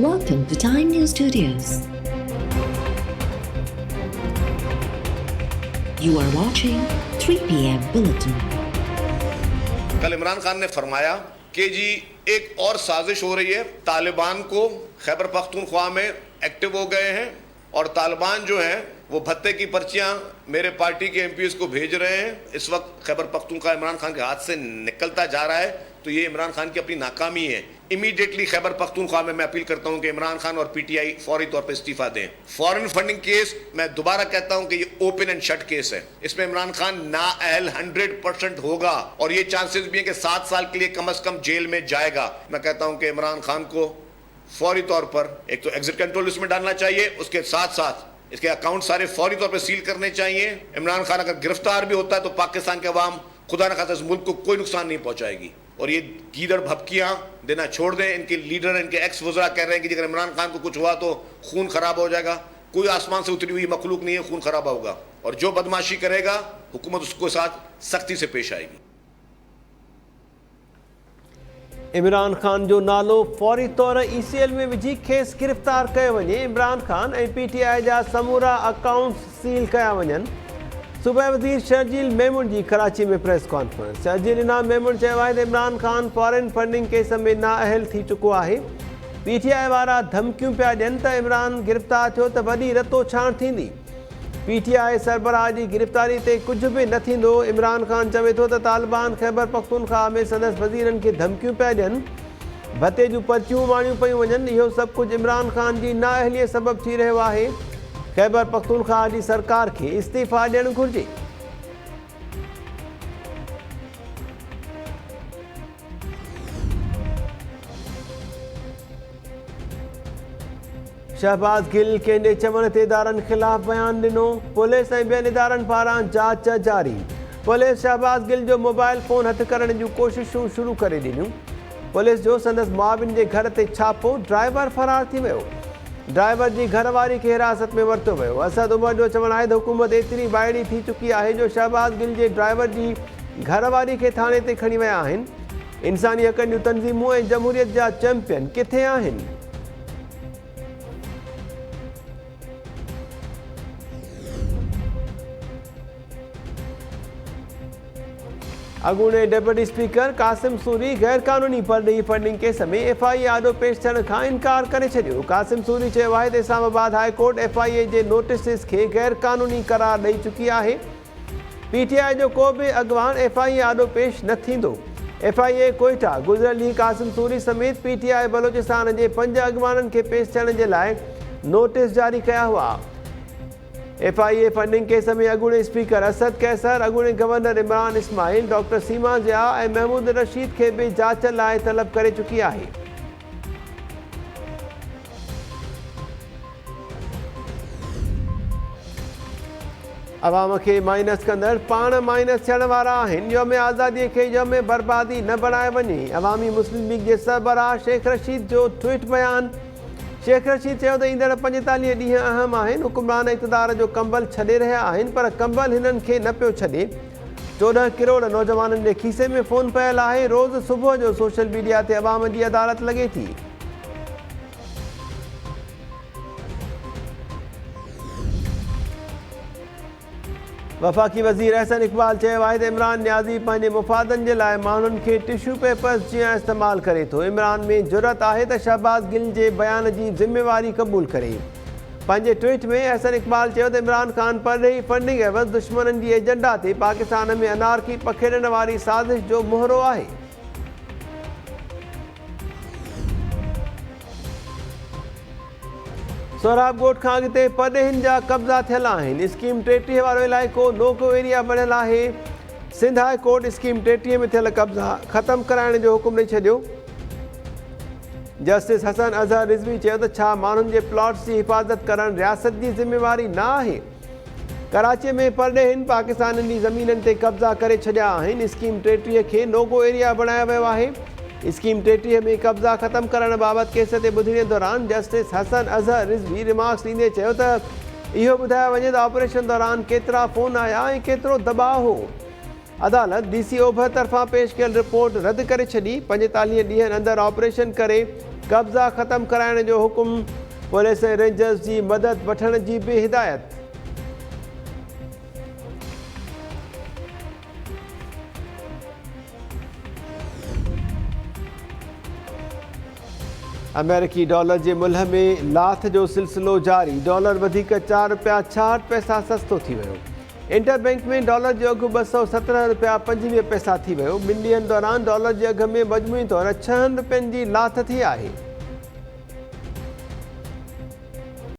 Welcome to Time News Studios. You are watching 3 p.m. Bulletin. कल इमरान खान ने फरमाया कि जी एक और साजिश हो रही है, तालिबान को खैबर पख्तूनख्वा में एक्टिव हो गए हैं और तालिबान जो है वो भत्ते की पर्चियां मेरे पार्टी के एमपीएस को भेज रहे हैं। इस वक्त खैबर पख्तूनख्वा इमरान खान के हाथ से निकलता जा रहा है, तो ये इमरान खान की अपनी नाकामी है। इमीडिएटली खैबर पख्तूनख्वा में मैं अपील करता हूं कि इमरान खान और पीटीआई फौरी तौर पर इस्तीफा दें। फॉरेन फंडिंग केस, मैं दोबारा कहता हूं कि ये ओपन एंड शट केस है, इसमें इमरान खान नाअहल 100% होगा और ये चांसेस भी हैं कि 7 साल के लिए कम से कम जेल में जाएगा। मैं कहता हूं कि इमरान खान को फौरी तौर पर एक तो एग्जिट कंट्रोल लिस्ट में डालना चाहिए, उसके साथ साथ इसके अकाउंट सारे फौरी तौर पर सील करने चाहिए। इमरान खान अगर गिरफ्तार भी होता है तो पाकिस्तान के अवाम खुदा न खास्ता इस मुल्क को कोई नुकसान नहीं पहुंचाएगी। और ये गीदड़ भपकियां देना छोड़ दें। इनके लीडर, इनके एक्स वज़रा कह रहे हैं कि अगर इमरान खान को कुछ हुआ तो खून खराब हो जाएगा। कोई आसमान से उतरी हुई मखलूक नहीं है, खून खराब होगा और जो बदमाशी करेगा हुकूमत उसके साथ सख्ती से पेश आएगी। इमरान खान जो नालो फौरी तौर ईसीएल में विझी खेस गिरफ़्तार कयो वञे। इमरान खान ऐं पीटीआई जा समूरा अकाउंट्स सील कया वञनि। सूबाई वज़ीर शर्जील मेमून जी कराची में प्रेस कॉन्फ्रेंस। शर्जील इनाम मेमून चयो आहे त Imran Khan foreign funding case में नाअहल थी चुको आहे। पीटीआई वारा धमकियूं पिया ॾियनि त इमरान गिरफ़्तार थियो त वॾी रतो छाण थींदी। पीटीआई सरबराह जी गिरफ़्तारी ते कुझु बि न थींदो। इमरान खान चवे थो त तालिबान खैबर पख्तूनख्वा में संदसि वज़ीरनि खे धमकियूं पिया ॾियनि, भते जूं पर्चियूं माणियूं पियूं वञनि। इहो सभु कुझु इमरान खान जी नाअहलीअ सबबु थी रहियो आहे। खैबर पख्तूनख्वा जी सरकार खे इस्तीफ़ा ॾियणु घुरिजे। शहबाज गिल कंहिंजे चवण ते इदारनि ख़िलाफ़ बयान ॾिनो। पुलिस ऐं ॿियनि इदारनि पारां जांच जारी। पुलिस शहबाज गिल जो मोबाइल फ़ोन हथु करण जूं कोशिशूं शुरू करे ॾिनियूं। पुलिस जो संदसि मुआविन जे घर ते छापो, ड्राइवर फरार थी वियो। ड्राइवर जी घरवारी खे हिरासत में वरितो वियो। असद उमर जो चवणु आहे त हुकूमत एतिरी वाइड़ी थी चुकी आहे जो शहबाज गिल जे ड्राइवर जी घरवारी खे थाणे ते खणी विया आहिनि। इंसानी हक़नि जूं तंज़ीमूं ऐं जमहूरियत जा चैंपियन किथे आहिनि? अॻूणे डेप्यूटी स्पीकर कासिम सूरी गैर क़ानूनी परॾेही फंडिंग केस में एफआईए आॾो पेश थियण खां इनकार करे छॾियो। कासिम सूरी चयो आहे त इस्लामाबाद हाई कोर्ट एफआईए जे नोटिसिस खे गैर क़ानूनी करार ॾेई चुकी आहे। पीटीआई जो को बि अॻवान एफआईए आॾो पेश न थींदो। एफआईए कोयटा गुज़िरियल ॾींहुं कासिम सूरी समेत पीटीआई बलोचिस्तान जे 5 अॻवाननि खे पेश थियण जे लाइ नोटिस जारी कया हुआ। एफआईए फंडिंग केस में अॻूणे speaker Asad Qaiser, अॻूणे governor Imran Ismail, doctor सीमा ज़िया ऐं महमूद रशीद खे बि जांच लाइ तलब करे चुकी आहे। अवाम खे माइनस कंदड़ पाण माइनस थियण वारा आहिनि। यौम आज़ादीअ खे यौम बर्बादी न बणाए वञे। अवामी मुस्लिम लीग जे सरबराह शेख रशीद जो ट्वीट बयान। शेख रशीद चयो त ईंदड़ 45 ॾींहं अहम आहिनि। हुकुमरान इक़्तिदार जो कंबल छॾे रहिया आहिनि, पर कंबल हिननि खे न पियो छॾे। 14 करोड़ नौजवाननि जे खीसे में फ़ोन पियल आहे। रोज़ सुबुह जो सोशल मीडिया ते अवाम जी अदालत लॻे थी। वफ़ाक़ी वज़ीर अहसन इक़बाल चयो आहे त इमरान न्याज़ी पंहिंजे मुफ़ादनि जे लाइ माण्हुनि खे टिश्यू पेपर्स जीअं इस्तेमालु करे थो। इमरान में जुरत आहे त शहबाज गिल जे बयान जी ज़िम्मेवारी क़बूल करे। पंहिंजे ट्वीट में अहसन इक़बाल चयो त इमरान खान परॾेही फंडिंग एवज़ दुश्मननि जी एजेंडा ते पाकिस्तान में अनारकी पखेड़ण वारी साज़िश जो मोहरो आहे। सोराब ॻोठ खां अॻिते परॾेहिनि जा कब्ज़ा थियल आहिनि। स्कीम 33 वारो इलाइक़ो नोको एरिया बणियल आहे। सिंध हाई कोर्ट स्कीम 33 में थियल कब्ज़ा ख़तमु कराइण जो हुकुम ॾेई छॾियो। जस्टिस हसन अज़हर रिज़वी चयो त छा माण्हुनि जे प्लॉट्स जी हिफ़ाज़त करणु रियासत जी ज़िम्मेवारी न आहे। कराची में परॾेहिनि पाकिस्तान जी ज़मीननि ते कब्ज़ा करे छॾिया आहिनि। स्कीम 33 खे नोको एरिया बणायो वियो आहे। स्कीम 33 में कब्ज़ा ख़तमु करण बाबति केस ते ॿुधणी दौरान जस्टिस हसन अज़हर रिज़वी रिमार्क्स ॾींदे चयो त इहो ॿुधायो वञे त ऑपरेशन दौरान केतिरा फ़ोन आया ऐं केतिरो दबाउ हो। अदालत डीसी ओभर तरफ़ां पेश कयल रिपोर्ट रद्द करे छॾी। 45 ॾींहंनि अंदरि ऑपरेशन करे कब्ज़ा ख़त्म कराइण जो हुकुम, पुलिस ऐं रेंजर्स जी मदद वठण जी बि हिदायत। अमेरिकी डॉलर जे मुल्ह में लाथ जो सिलसिलो जारी, डॉलर वधीक ₹4.66 सस्तो थी वियो। इंटरबैंक में डॉलर जो अघु ₹217.25 थी वियो। 2 ॾींहनि दौरान डॉलर जे अघ में मजमूई तौरु ₹6 जी लाथ थी आहे।